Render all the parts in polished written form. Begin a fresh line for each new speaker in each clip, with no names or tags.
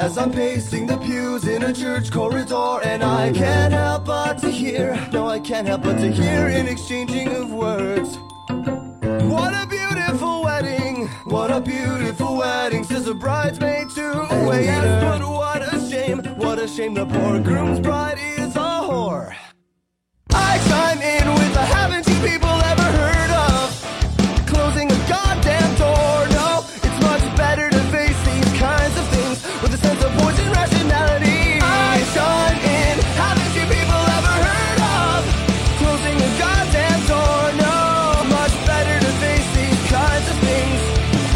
as I'm pacing the pews in a church corridor, and I can't help but to hear, no, I can't help but to hear an exchanging of words. What a beautiful wedding, what a beautiful wedding, says a bridesmaid to a waiter. Yes, but what a shame the poor groom's bride is a whore. I chime in with a haven't you people ever heard of closing a goddamn door? No, it's much better to face these kinds of things with a sense of poison rationality. I chime in, haven't you people ever heard of closing a goddamn door? No, much better to face these kinds of things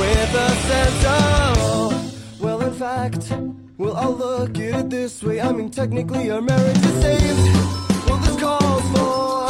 with a sense of, well, in fact, well, I'll look at it this way. I mean, technically our marriage is saved. Well, this calls for